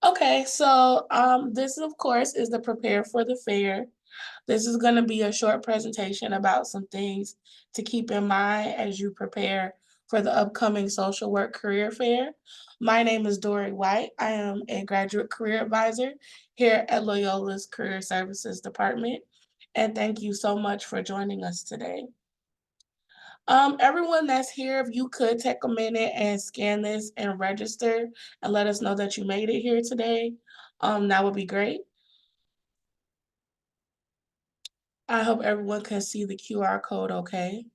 Okay, so this of course is the prepare for the fair. This is going to be a short presentation about some things to keep in mind as you prepare for the upcoming social work career fair. My name is Dory White. I am a graduate career advisor here at Loyola's Career Services Department. And thank you so much for joining us today. Everyone that's here, if you could take a minute and scan this and register and let us know that you made it here today, that would be great. I hope everyone can see the QR code okay.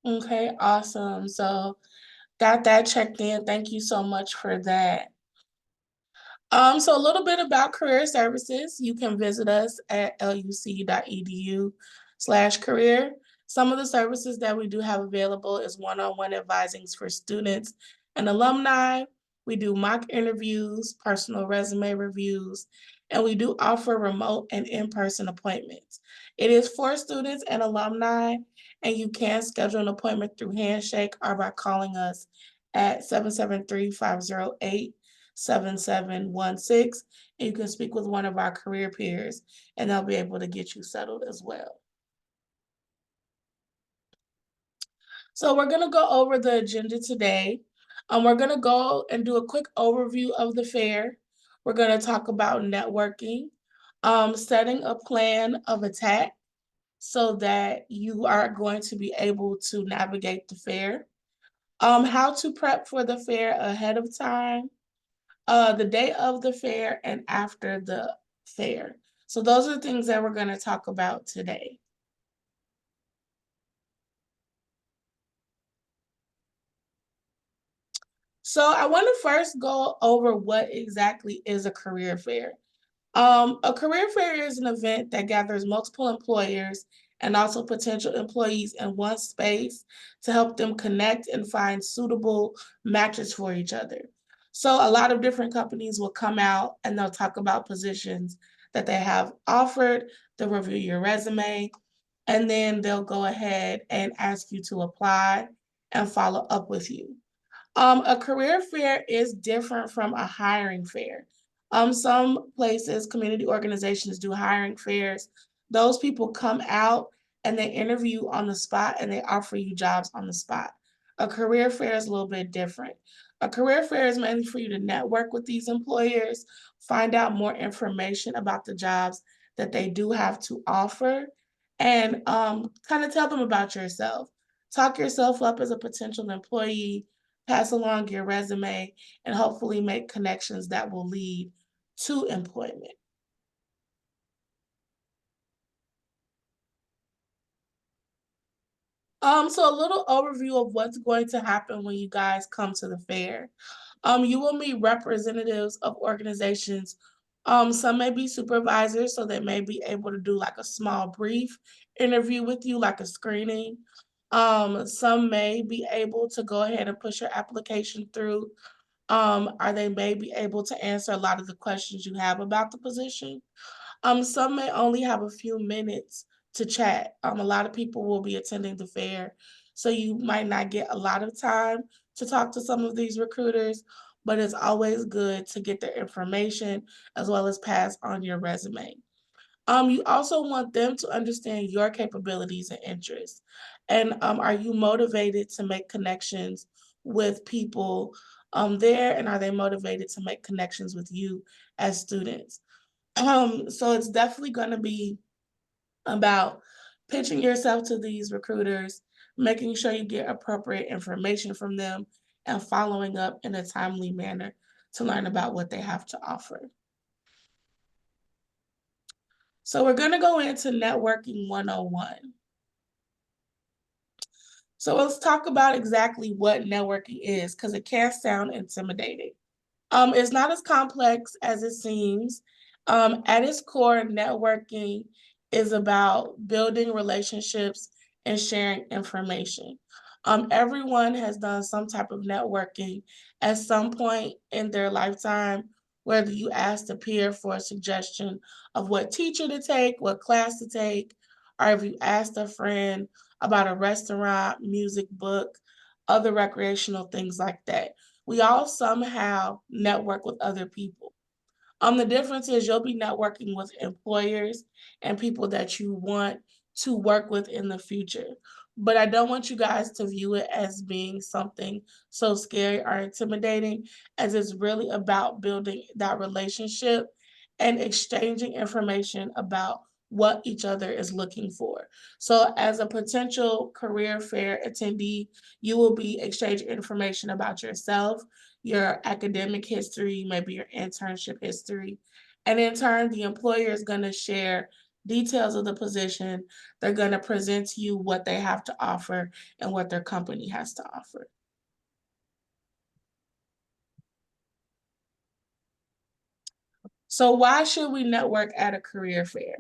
Okay, awesome. So got that checked in. Thank you so much for that. So a little bit about career services. You can visit us at luc.edu/career. Some of the services that we do have available is one-on-one advisings for students and alumni. We do mock interviews, personal resume reviews, and we do offer remote and in-person appointments. It is for students and alumni, and you can schedule an appointment through Handshake or by calling us at 773-508-7716, and you can speak with one of our career peers, and they'll be able to get you settled as well. So we're going to go over the agenda today. We're going to go and do a quick overview of the fair. We're going to talk about networking, setting a plan of attack so that you are going to be able to navigate the fair, how to prep for the fair ahead of time, the day of the fair, and after the fair. So those are the things that we're going to talk about today. So I want to first go over what exactly is a career fair. A career fair is an event that gathers multiple employers and also potential employees in one space to help them connect and find suitable matches for each other. So a lot of different companies will come out and they'll talk about positions that they have offered. They'll review your resume, and then they'll go ahead and ask you to apply and follow up with you. A career fair is different from a hiring fair. Some places, community organizations do hiring fairs. Those people come out and they interview on the spot and they offer you jobs on the spot. A career fair is a little bit different. A career fair is mainly for you to network with these employers, find out more information about the jobs that they do have to offer, and kind of tell them about yourself. Talk yourself up as a potential employee, pass along your resume, and hopefully make connections that will lead to employment. So a little overview of what's going to happen when you guys come to the fair. You will meet representatives of organizations. Some may be supervisors, so they may be able to do like a small brief interview with you, like a screening. Some may be able to go ahead and push your application through, or they may be able to answer a lot of the questions you have about the position. Some may only have a few minutes to chat. A lot of people will be attending the fair, so you might not get a lot of time to talk to some of these recruiters, but it's always good to get their information as well as pass on your resume. You also want them to understand your capabilities and interests. And are you motivated to make connections with people there? And are they motivated to make connections with you as students? So it's definitely going to be about pitching yourself to these recruiters, making sure you get appropriate information from them, and following up in a timely manner to learn about what they have to offer. So we're going to go into networking 101. So let's talk about exactly what networking is, because it can sound intimidating. It's not as complex as it seems. At its core, networking is about building relationships and sharing information. Everyone has done some type of networking at some point in their lifetime, whether you asked a peer for a suggestion of what teacher to take, what class to take, or if you asked a friend about a restaurant, music, book, other recreational things like that. We all somehow network with other people. The difference is you'll be networking with employers and people that you want to work with in the future. But I don't want you guys to view it as being something so scary or intimidating, as it's really about building that relationship and exchanging information about what each other is looking for. So, as a potential career fair attendee, you will be exchanging information about yourself, your academic history, maybe your internship history. And in turn, the employer is going to share details of the position. They're going to present to you what they have to offer and what their company has to offer. So, why should we network at a career fair?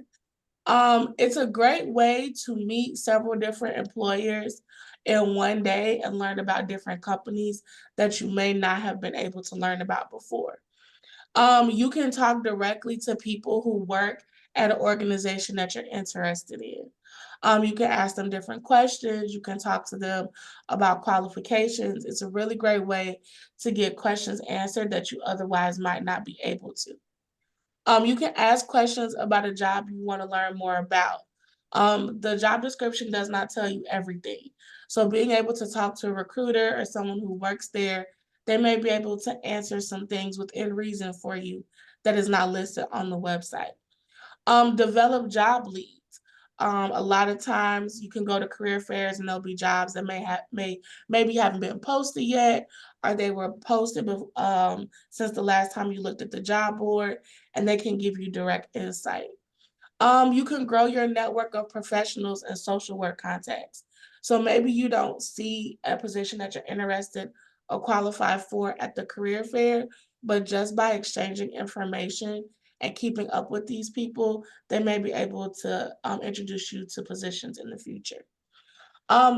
It's a great way to meet several different employers in one day and learn about different companies that you may not have been able to learn about before. You can talk directly to people who work at an organization that you're interested in. You can ask them different questions. You can talk to them about qualifications. It's a really great way to get questions answered that you otherwise might not be able to. You can ask questions about a job you want to learn more about. The job description does not tell you everything. So being able to talk to a recruiter or someone who works there, they may be able to answer some things within reason for you that is not listed on the website. Develop job leads. A lot of times you can go to career fairs and there'll be jobs that maybe haven't been posted yet, or they were posted since the last time you looked at the job board, and they can give you direct insight. You can grow your network of professionals and social work contacts. So maybe you don't see a position that you're interested or qualified for at the career fair, but just by exchanging information and keeping up with these people, they may be able to introduce you to positions in the future.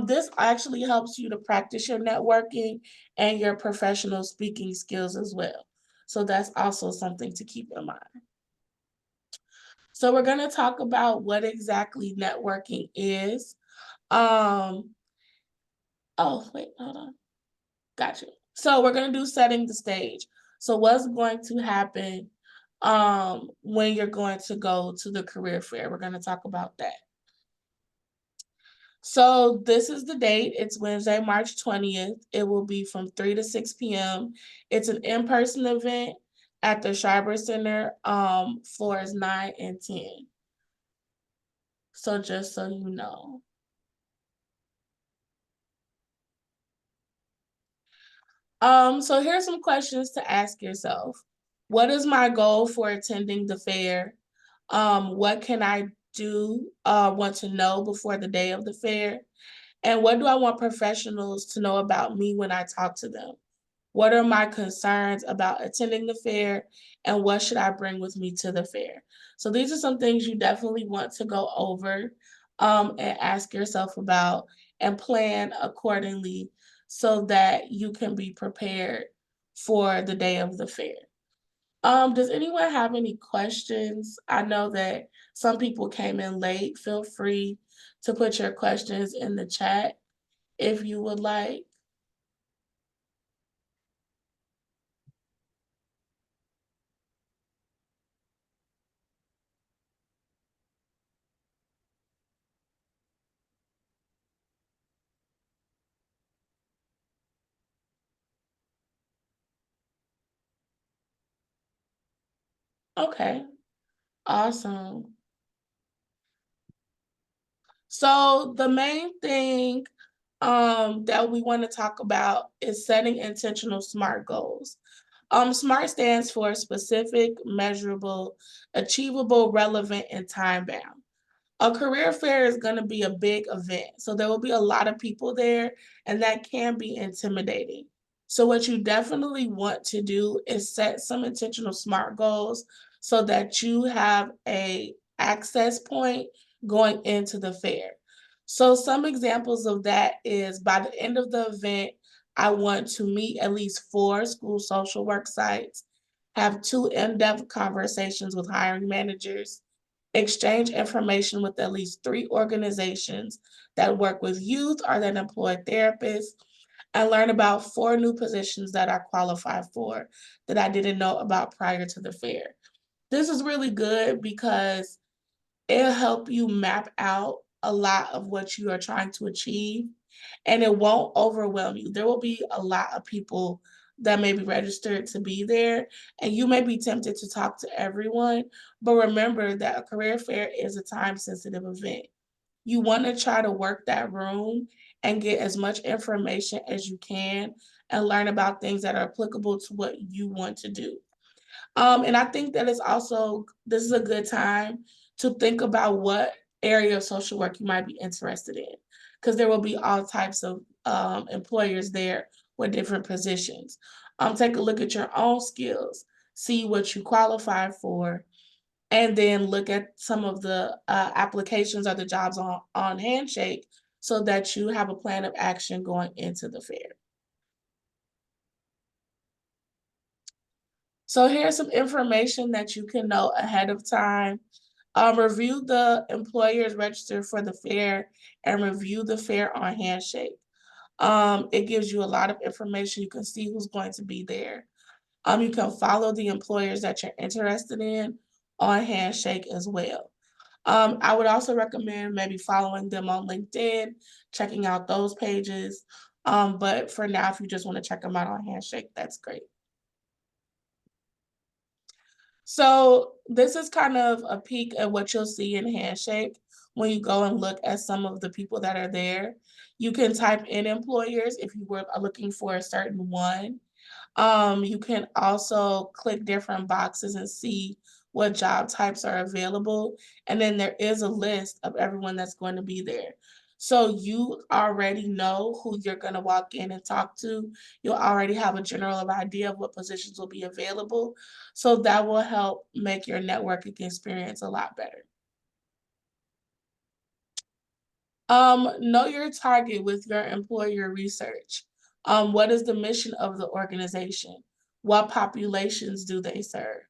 This actually helps you to practice your networking and your professional speaking skills as well. So that's also something to keep in mind. So we're going to talk about what exactly networking is. Um, oh, wait, hold on. Got you. So we're going to do setting the stage. So what's going to happen when you're going to go to the career fair? We're going to talk about that. So this is the date. It's Wednesday, March 20th. It will be from 3 to 6 p.m. It's an in-person event at the Schreiber Center, floors 9 and 10. So just so you know. So here's some questions to ask yourself. What is my goal for attending the fair? What can I want to know before the day of the fair? And what do I want professionals to know about me when I talk to them? What are my concerns about attending the fair? And what should I bring with me to the fair? So these are some things you definitely want to go over and ask yourself about and plan accordingly so that you can be prepared for the day of the fair. Does anyone have any questions? I know that some people came in late. Feel free to put your questions in the chat if you would like. Okay, awesome. So the main thing that we want to talk about is setting intentional SMART goals. SMART stands for specific, measurable, achievable, relevant, and time bound. A career fair is going to be a big event, so there will be a lot of people there, and that can be intimidating. So, what you definitely want to do is set some intentional SMART goals so that you have a access point going into the fair. So, some examples of that is by the end of the event, I want to meet at least 4 school social work sites have 2 in-depth conversations with hiring managers, exchange information with at least 3 organizations that work with youth or that employ therapists, and learn about 4 new positions that I qualify for that I didn't know about prior to the fair. This is really good because it'll help you map out a lot of what you are trying to achieve, and it won't overwhelm you. There will be a lot of people that may be registered to be there, and you may be tempted to talk to everyone, but remember that a career fair is a time-sensitive event. You wanna try to work that room and get as much information as you can and learn about things that are applicable to what you want to do. And I think that it's also this is a good time to think about what area of social work you might be interested in, because there will be all types of employers there with different positions. Take a look at your own skills, see what you qualify for, and then look at some of the applications or the jobs on Handshake so that you have a plan of action going into the fair. So here's some information that you can know ahead of time. Review the employer's register for the fair and review the fair on Handshake. It gives you a lot of information. You can see who's going to be there. You can follow the employers that you're interested in on Handshake as well. I would also recommend maybe following them on LinkedIn, checking out those pages. But for now, if you just want to check them out on Handshake, that's great. So this is kind of a peek at what you'll see in Handshake when you go and look at some of the people that are there. You can type in employers if you were looking for a certain one. You can also click different boxes and see what job types are available. And then there is a list of everyone that's going to be there. So you already know who you're going to walk in and talk to. You'll already have a general idea of what positions will be available. So that will help make your networking experience a lot better. Know your target with your employer research. What is the mission of the organization? What populations do they serve?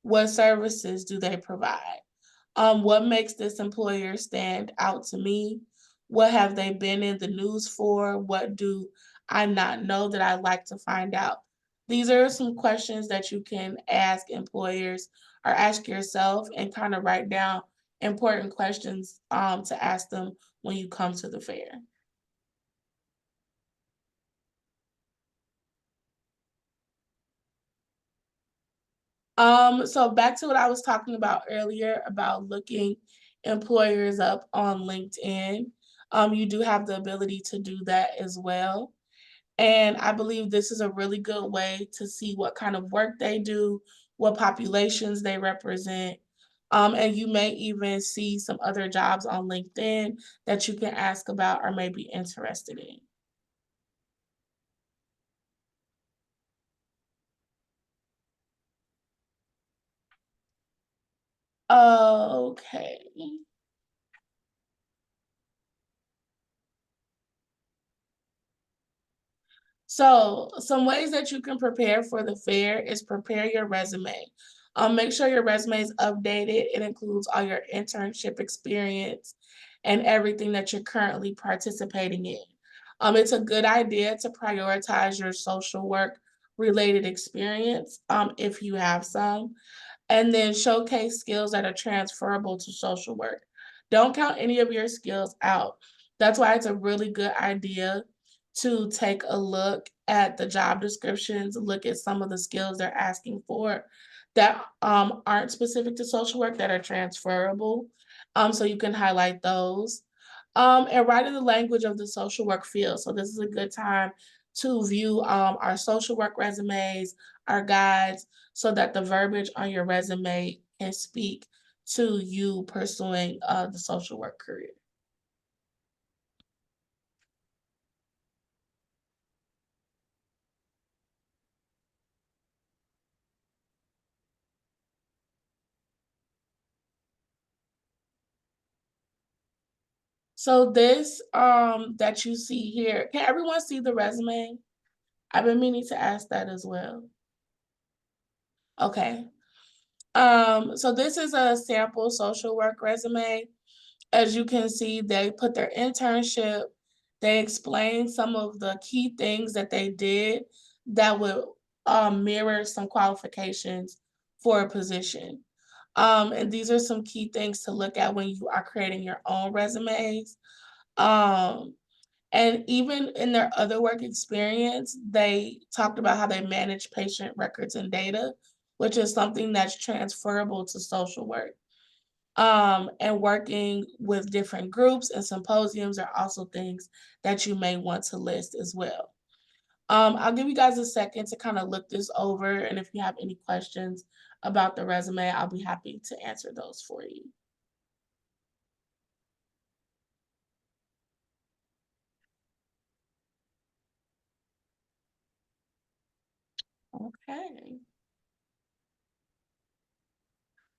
What services do they provide? What makes this employer stand out to me? What have they been in the news for? What do I not know that I'd like to find out? These are some questions that you can ask employers or ask yourself and kind of write down important questions to ask them when you come to the fair. So back to what I was talking about earlier about looking employers up on LinkedIn. You do have the ability to do that as well. And I believe this is a really good way to see what kind of work they do, what populations they represent. And you may even see some other jobs on LinkedIn that you can ask about or may be interested in. Okay. So, some ways that you can prepare for the fair is prepare your resume. Make sure your resume is updated. It includes all your internship experience and everything that you're currently participating in. It's a good idea to prioritize your social work related experience if you have some, and then showcase skills that are transferable to social work. Don't count any of your skills out. That's why it's a really good idea to take a look at the job descriptions, look at some of the skills they're asking for that aren't specific to social work that are transferable. So you can highlight those. And write in the language of the social work field. So this is a good time to view our social work resumes, our guides, so that the verbiage on your resume can speak to you pursuing the social work career. So this that you see here, can everyone see the resume? I've been meaning to ask that as well. Okay. So this is a sample social work resume. As you can see, they put their internship, they explain some of the key things that they did that would mirror some qualifications for a position. And these are some key things to look at when you are creating your own resumes. Um, and even in their other work experience, they talked about how they manage patient records and data, which is something that's transferable to social work. And working with different groups and symposiums are also things that you may want to list as well. I'll give you guys a second to kind of look this over, and if you have any questions about the resume, I'll be happy to answer those for you. Okay.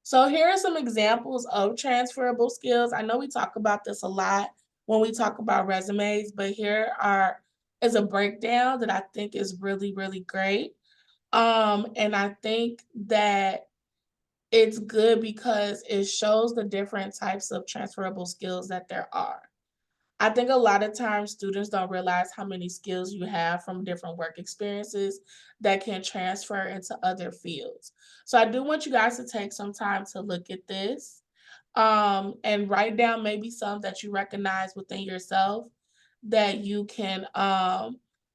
So here are some examples of transferable skills. I know we talk about this a lot when we talk about resumes, but here are is a breakdown that I think is really, really great. And I think that it's good because it shows the different types of transferable skills that there are. I think a lot of times students don't realize how many skills you have from different work experiences that can transfer into other fields. So I do want you guys to take some time to look at this and write down maybe some that you recognize within yourself that you can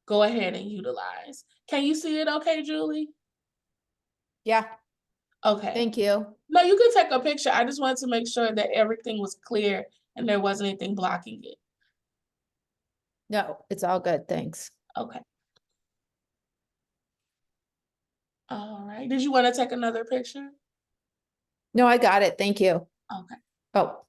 go ahead and utilize. Can you see it okay, Julie? Yeah, Okay. thank you. No, you can take a picture. I just wanted to make sure that everything was clear and there wasn't anything blocking it. No, it's all good, thanks. Okay. All right. Did you want to take another picture? No, I got it, thank you. Okay. Oh,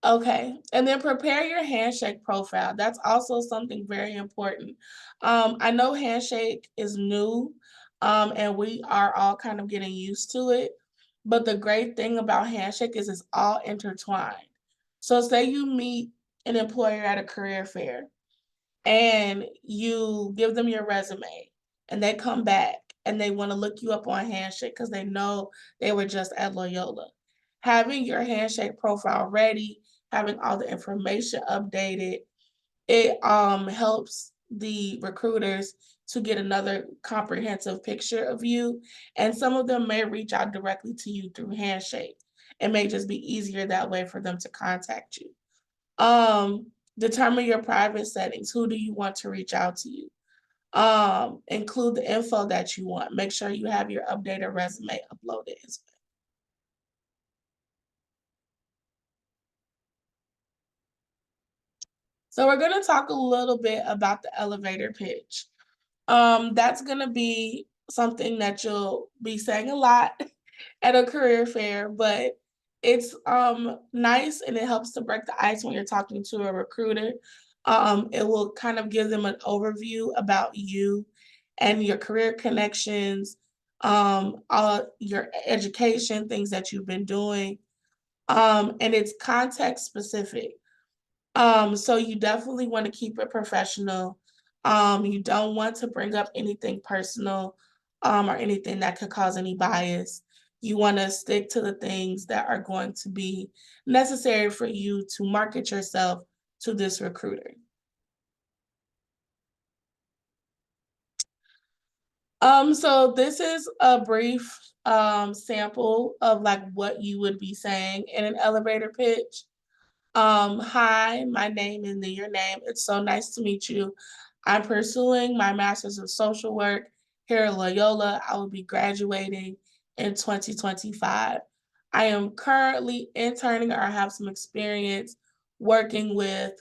Okay. And then prepare your handshake profile. That's also something very important. I know handshake is new, and we are all kind of getting used to it. But the great thing about handshake is it's all intertwined. So say you meet an employer at a career fair and you give them your resume and they come back and they want to look you up on handshake because they know they were just at Loyola. Having your handshake profile ready, having all the information updated, it helps the recruiters to get another comprehensive picture of you. And some of them may reach out directly to you through handshake. It may just be easier that way for them to contact you. Um, Determine your private settings. Who do you want to reach out to you? Include the info that you want. Make sure you have your updated resume uploaded as well. So we're going to talk a little bit about the elevator pitch. That's going to be something that you'll be saying a lot at a career fair, but it's nice and it helps to break the ice when you're talking to a recruiter. It will kind of give them an overview about you and your career connections, all your education, things that you've been doing, and it's context specific. So you definitely want to keep it professional. You don't want to bring up anything personal, or anything that could cause any bias. You want to stick to the things that are going to be necessary for you to market yourself to this recruiter. So this is a brief sample of like what you would be saying in an elevator pitch. Hi, my name is your name. It's so nice to meet you. I'm pursuing my master's of social work here at Loyola. I will be graduating in 2025. I am currently interning or have some experience working with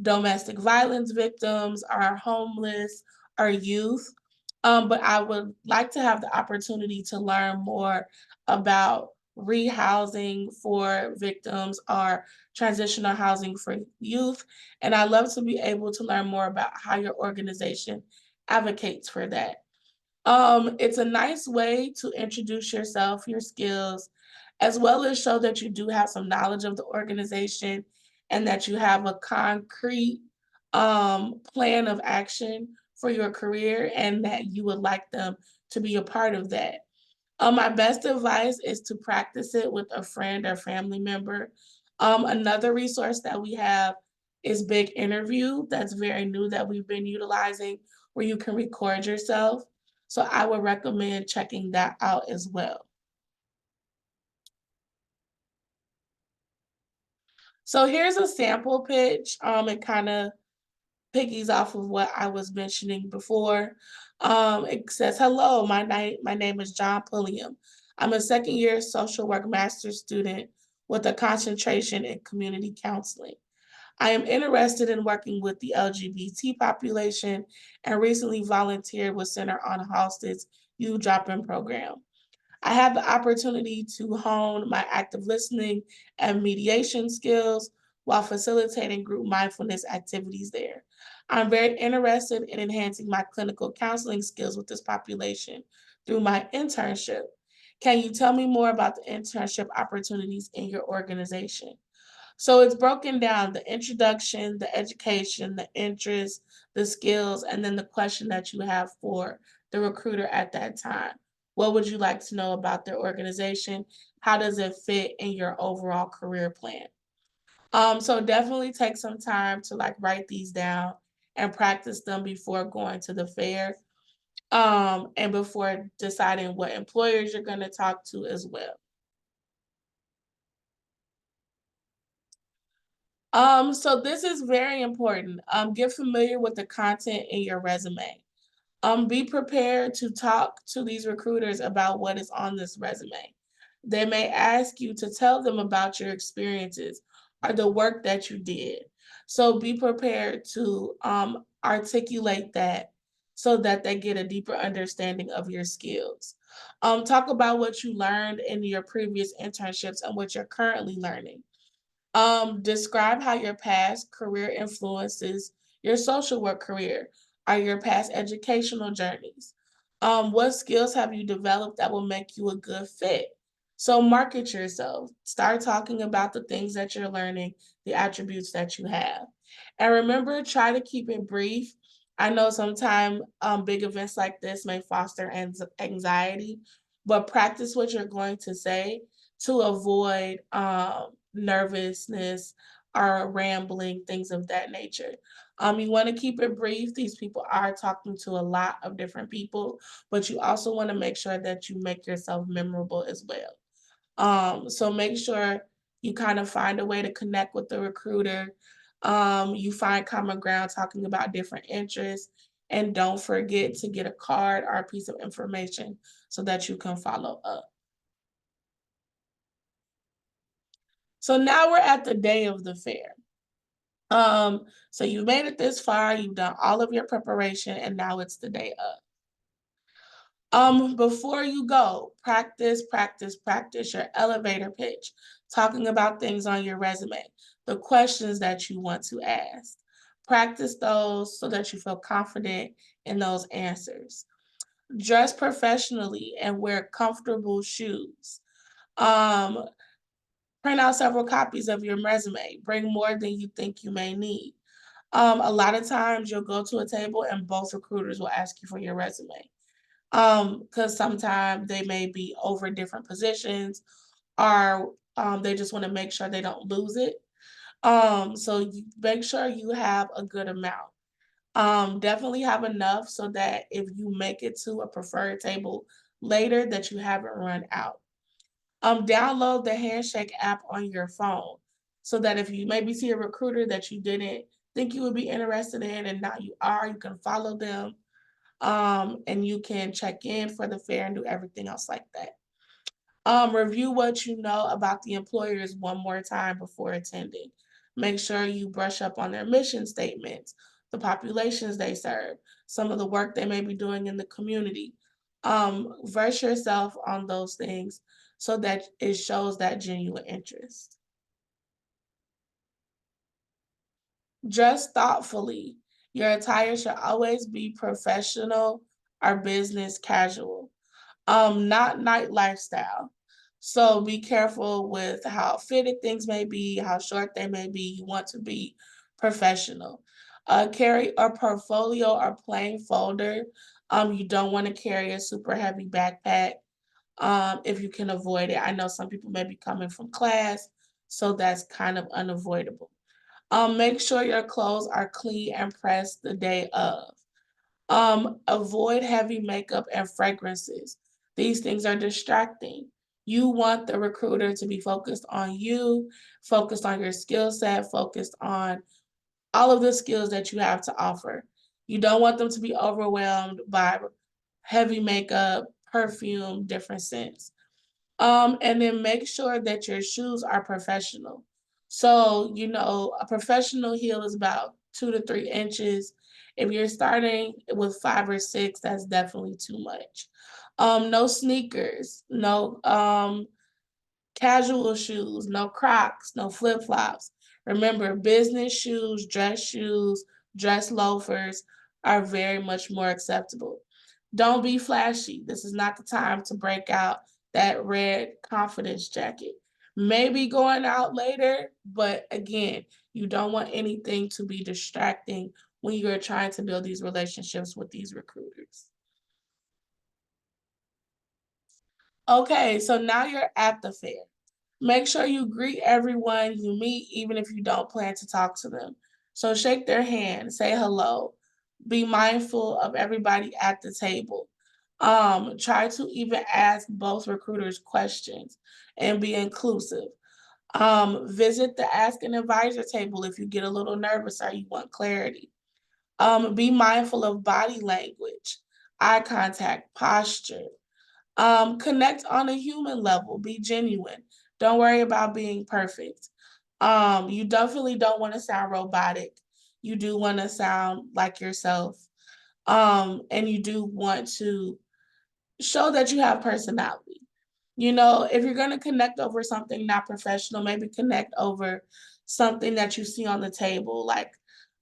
domestic violence victims, our homeless, our youth. But I would like to have the opportunity to learn more about rehousing for victims or transitional housing for youth. And I'd love to be able to learn more about how your organization advocates for that. It's a nice way to introduce yourself, your skills, as well as show that you do have some knowledge of the organization and that you have a concrete plan of action for your career and that you would like them to be a part of that. My best advice is to practice it with a friend or family member. Another resource that we have is Big Interview. That's very new that we've been utilizing, where you can record yourself. So I would recommend checking that out as well. So here's a sample pitch. It kind of piggies off of what I was mentioning before. It says, "Hello, my name is John Pulliam. I'm a second year social work master's student with a concentration in community counseling. I am interested in working with the LGBT population and recently volunteered with Center on Halstead's youth drop-in program. I had the opportunity to hone my active listening and mediation skills while facilitating group mindfulness activities there. I'm very interested in enhancing my clinical counseling skills with this population through my internship. Can you tell me more about the internship opportunities in your organization?" So it's broken down: the introduction, the education, the interest, the skills, and then the question that you have for the recruiter at that time. What would you like to know about their organization? How does it fit in your overall career plan? So definitely take some time to like write these down and practice them before going to the fair, and before deciding what employers you're going to talk to as well. So this is very important. Get familiar with the content in your resume. Be prepared to talk to these recruiters about what is on this resume. They may ask you to tell them about your experiences or the work that you did. So be prepared to articulate that so that they get a deeper understanding of your skills. Talk about what you learned in your previous internships and what you're currently learning. Describe how your past career influences your social work career or your past educational journeys. What skills have you developed that will make you a good fit? So market yourself. Start talking about the things that you're learning, the attributes that you have. And remember, try to keep it brief. I know sometimes big events like this may foster anxiety, but practice what you're going to say to avoid nervousness or rambling, things of that nature. You want to keep it brief. These people are talking to a lot of different people, but you also want to make sure that you make yourself memorable as well. So make sure you kind of find a way to connect with the recruiter. You find common ground talking about different interests, and don't forget to get a card or a piece of information so that you can follow up. So now we're at the day of the fair. So you've made it this far, you've done all of your preparation, and now it's the day of. Before you go, practice your elevator pitch, talking about things on your resume, the questions that you want to ask. Practice those so that you feel confident in those answers. Dress professionally and wear comfortable shoes. Um, Print out several copies of your resume. Bring more than you think you may need. A lot of times you'll go to a table and both recruiters will ask you for your resume. Because sometimes they may be over different positions, or they just want to make sure they don't lose it. So you make sure you have a good amount. Definitely have enough so that if you make it to a preferred table later, that you haven't run out. Download the Handshake app on your phone so that if you maybe see a recruiter that you didn't think you would be interested in and now you are, you can follow them, and you can check in for the fair and do everything else like that. Review what you know about the employers one more time before attending. Make sure you brush up on their mission statements, the populations they serve, some of the work they may be doing in the community. Verse yourself on those things so that it shows that genuine interest. Dress thoughtfully. Your attire should always be professional or business casual, not night lifestyle. So be careful with how fitted things may be, how short they may be. You want to be professional. Carry a portfolio or plain folder. You don't want to carry a super heavy backpack if you can avoid it. I know some people may be coming from class, so that's kind of unavoidable. Make sure your clothes are clean and pressed the day of. Avoid heavy makeup and fragrances. These things are distracting. You want the recruiter to be focused on you, focused on your skill set, focused on all of the skills that you have to offer. You don't want them to be overwhelmed by heavy makeup, perfume, different scents. And then make sure that your shoes are professional. So, a professional heel is about 2 to 3 inches. If you're starting with 5 or 6, that's definitely too much. No sneakers, no casual shoes, no Crocs, no flip flops. Remember, business shoes, dress loafers are very much more acceptable. Don't be flashy. This is not the time to break out that red confidence jacket. Maybe going out later, but again, you don't want anything to be distracting when you're trying to build these relationships with these recruiters. Okay, so now you're at the fair. Make sure you greet everyone you meet, even if you don't plan to talk to them. So shake their hand, say hello, be mindful of everybody at the table. Try to even ask both recruiters questions and be inclusive. Visit the ask an advisor table if you get a little nervous or you want clarity. Be mindful of body language, eye contact, posture. Connect on a human level, be genuine. Don't worry about being perfect. You definitely don't want to sound robotic. You do want to sound like yourself. And you do want to show that you have personality. If you're going to connect over something not professional, maybe connect over something that you see on the table, like,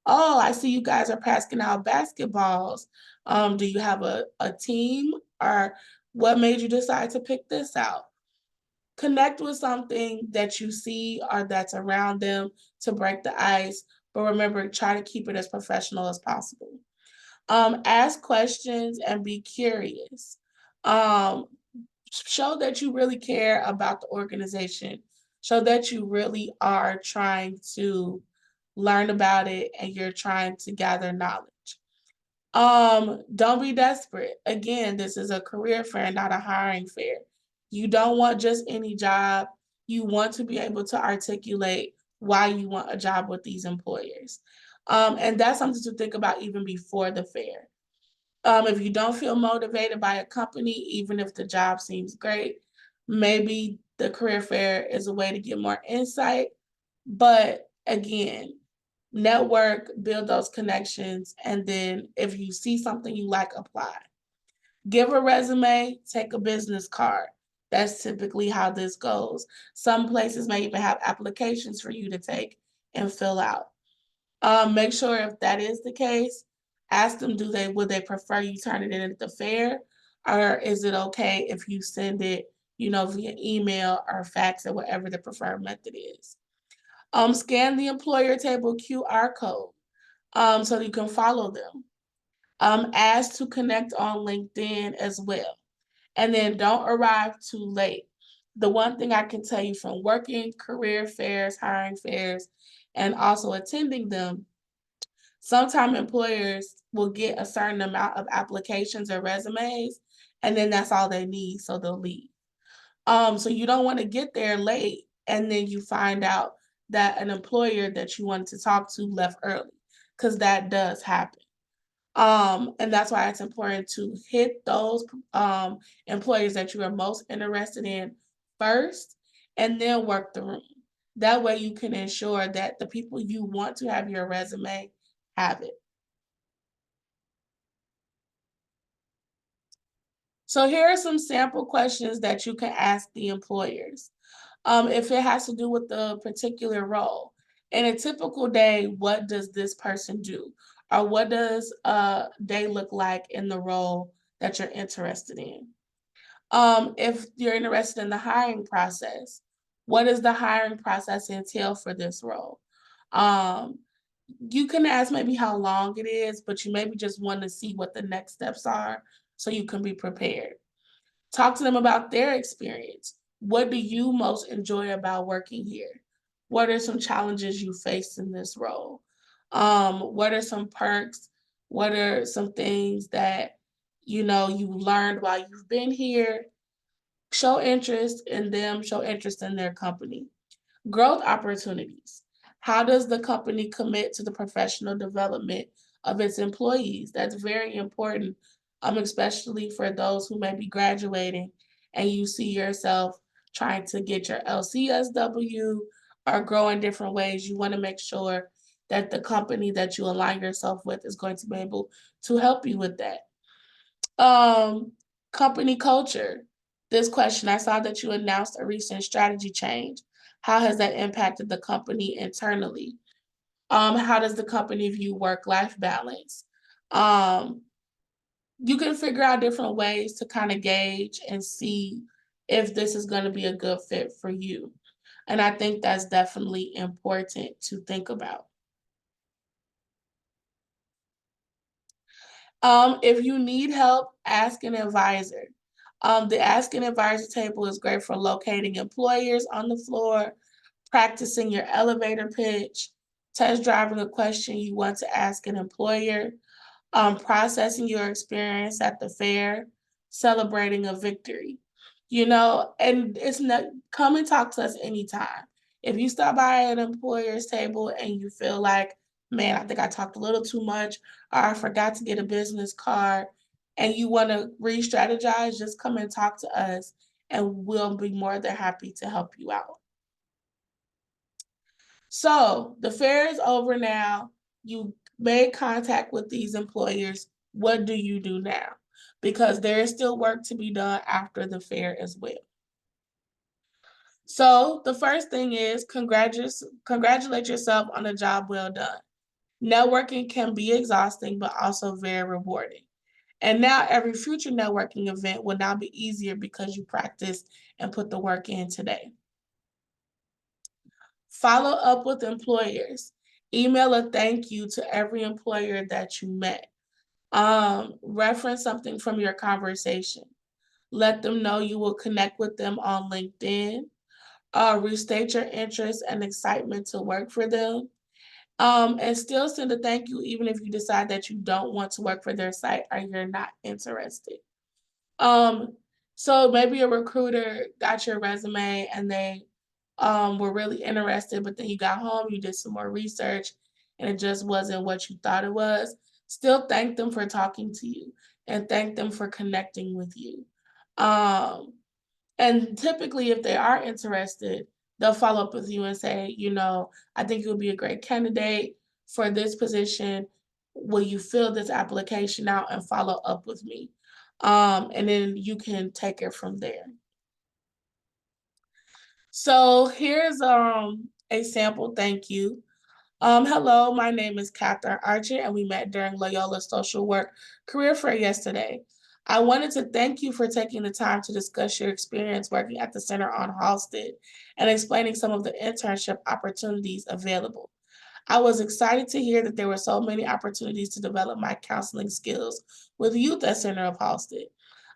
oh, I see you guys are passing out basketballs. Do you have a team, or what made you decide to pick this out? Connect with something that you see or that's around them to break the ice, but remember, try to keep it as professional as possible. Ask questions and be curious. Um, Show that you really care about the organization. Show that you really are trying to learn about it and you're trying to gather knowledge. Don't be desperate. Again, this is a career fair, not a hiring fair. You don't want just any job. You want to be able to articulate why you want a job with these employers. And that's something to think about even before the fair. If you don't feel motivated by a company, even if the job seems great, maybe the career fair is a way to get more insight. But again, network, build those connections, and then if you see something you like, apply. Give a resume, take a business card. That's typically how this goes. Some places may even have applications for you to take and fill out. Make sure if that is the case, ask them, would they prefer you turn it in at the fair? Or is it okay if you send it, via email or fax or whatever the preferred method is? Scan the employer table QR code so you can follow them. Ask to connect on LinkedIn as well. And then don't arrive too late. The one thing I can tell you from working career fairs, hiring fairs, and also attending them, sometimes employers will get a certain amount of applications or resumes, and then that's all they need, so they'll leave. So you don't want to get there late and then you find out that an employer that you wanted to talk to left early, because that does happen. And that's why it's important to hit those employers that you are most interested in first and then work the room. That way you can ensure that the people you want to have your resume have it. So here are some sample questions that you can ask the employers. If it has to do with the particular role. In a typical day, what does this person do? Or what does a day look like in the role that you're interested in? If you're interested in the hiring process, what does the hiring process entail for this role? Um, You can ask maybe how long it is, but you maybe just want to see what the next steps are so you can be prepared. Talk to them about their experience. What do you most enjoy about working here? What are some challenges you face in this role? What are some perks? What are some things that you learned while you've been here? Show interest in them, show interest in their company. Growth opportunities. How does the company commit to the professional development of its employees? That's very important, especially for those who may be graduating and you see yourself trying to get your LCSW or grow in different ways. You want to make sure that the company that you align yourself with is going to be able to help you with that. Um, Company culture. This question, I saw that you announced a recent strategy change. How has that impacted the company internally? How does the company view work-life balance? Um, you can figure out different ways to kind of gauge and see if this is going to be a good fit for you. And I think that's definitely important to think about. If you need help, ask an advisor. The Ask an Advisor table is great for locating employers on the floor, practicing your elevator pitch, test driving a question you want to ask an employer, processing your experience at the fair, celebrating a victory. And it's not come and talk to us anytime. If you stop by an employer's table and you feel like, man, I think I talked a little too much, or I forgot to get a business card, and you want to re strategize, just come and talk to us, and we'll be more than happy to help you out. So the fair is over now. You made contact with these employers. What do you do now? Because there is still work to be done after the fair as well. So the first thing is congratulate yourself on a job well done. Networking can be exhausting, but also very rewarding. And now every future networking event will now be easier because you practiced and put the work in today. Follow up with employers. Email a thank you to every employer that you met. Reference something from your conversation. Let them know you will connect with them on LinkedIn. Restate your interest and excitement to work for them. And still send a thank you even if you decide that you don't want to work for their site or you're not interested. Um, so maybe a recruiter got your resume and they were really interested, but then you got home, you did some more research, and it just wasn't what you thought it was. Still thank them for talking to you and thank them for connecting with you. Um, and typically, if they are interested, they'll follow up with you and say, I think you would be a great candidate for this position. Will you fill this application out and follow up with me? And then you can take it from there. So here's a sample thank you. Hello, my name is Catherine Archer, and we met during Loyola Social Work Career Fair yesterday. I wanted to thank you for taking the time to discuss your experience working at the Center on Halsted and explaining some of the internship opportunities available. I was excited to hear that there were so many opportunities to develop my counseling skills with youth at Center of Halsted.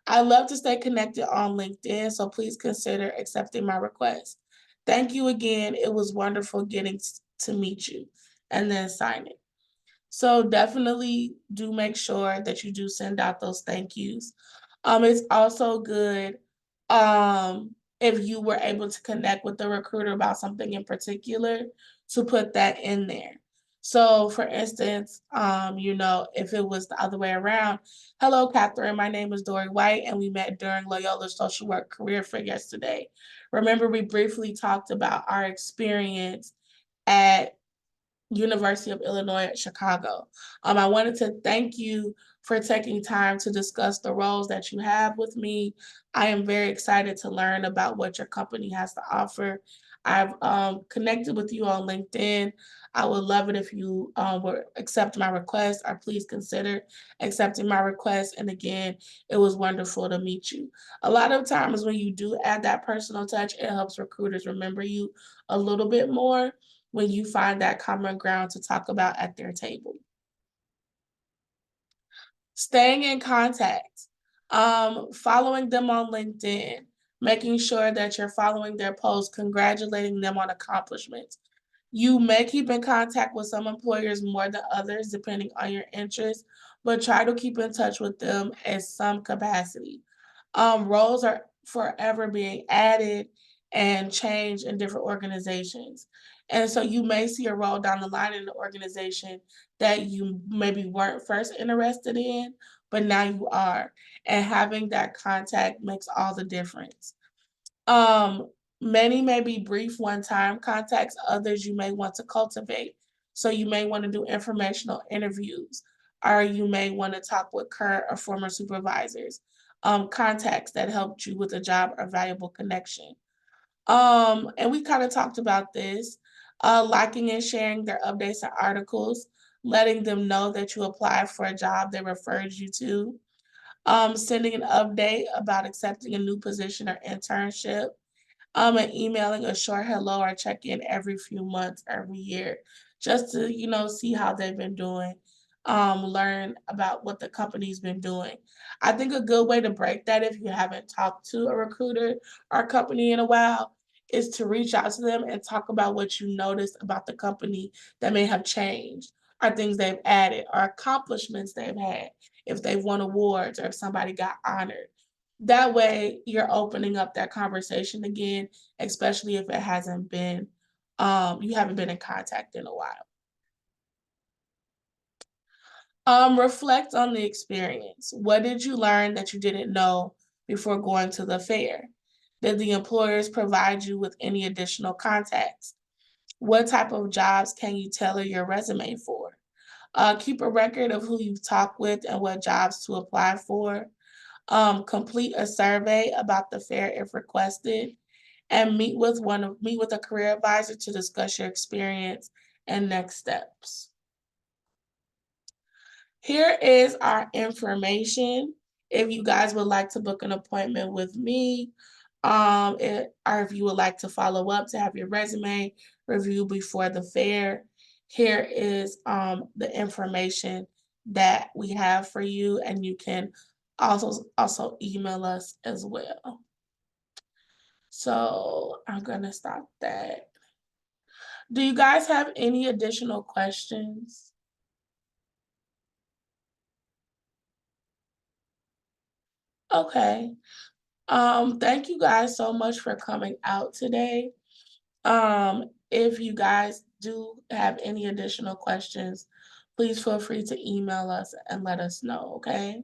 I love to stay connected on LinkedIn, so please consider accepting my request. Thank you again. It was wonderful getting to meet you, and then sign it. So definitely do make sure that you do send out those thank yous. It's also good if you were able to connect with the recruiter about something in particular to put that in there. So for instance, if it was the other way around, hello, Catherine, my name is Dory White, and we met during Loyola Social Work Career Fair yesterday. Remember, we briefly talked about our experience at University of Illinois at Chicago. I wanted to thank you for taking time to discuss the roles that you have with me. I am very excited to learn about what your company has to offer. I've connected with you on LinkedIn. I would love it if you would accept my request, or please consider accepting my request. And again, it was wonderful to meet you. A lot of times when you do add that personal touch, it helps recruiters remember you a little bit more. when you find that common ground to talk about at their table. Staying in contact, following them on LinkedIn, making sure that you're following their posts, congratulating them on accomplishments. You may keep in contact with some employers more than others, depending on your interests, but try to keep in touch with them in some capacity. Roles are forever being added and changed in different organizations. And so you may see a role down the line in the organization that you maybe weren't first interested in, but now you are. And having that contact makes all the difference. Um, Many may be brief one-time contacts, others you may want to cultivate. So you may want to do informational interviews, or you may want to talk with current or former supervisors, contacts that helped you with a job or valuable connection. And we kind of talked about this, liking and sharing their updates and articles, letting them know that you applied for a job they referred you to, sending an update about accepting a new position or internship, and emailing a short hello or check in every few months, every year, just to, see how they've been doing, learn about what the company's been doing. I think a good way to break that if you haven't talked to a recruiter or a company in a while is to reach out to them and talk about what you noticed about the company that may have changed, or things they've added, or accomplishments they've had, if they've won awards or if somebody got honored. That way, you're opening up that conversation again, especially if it hasn't been, you haven't been in contact in a while. Reflect on the experience. What did you learn that you didn't know before going to the fair? Did the employers provide you with any additional contacts? What type of jobs can you tailor your resume for? Keep a record of who you've talked with and what jobs to apply for. Complete a survey about the fair if requested, and meet with a career advisor to discuss your experience and next steps. Here is our information. If you guys would like to book an appointment with me, or if you would like to follow up to have your resume reviewed before the fair, here is the information that we have for you, and you can also email us as well. So I'm gonna stop that. Do you guys have any additional questions? Okay. Thank you guys so much for coming out today. If you guys do have any additional questions, please feel free to email us and let us know, okay?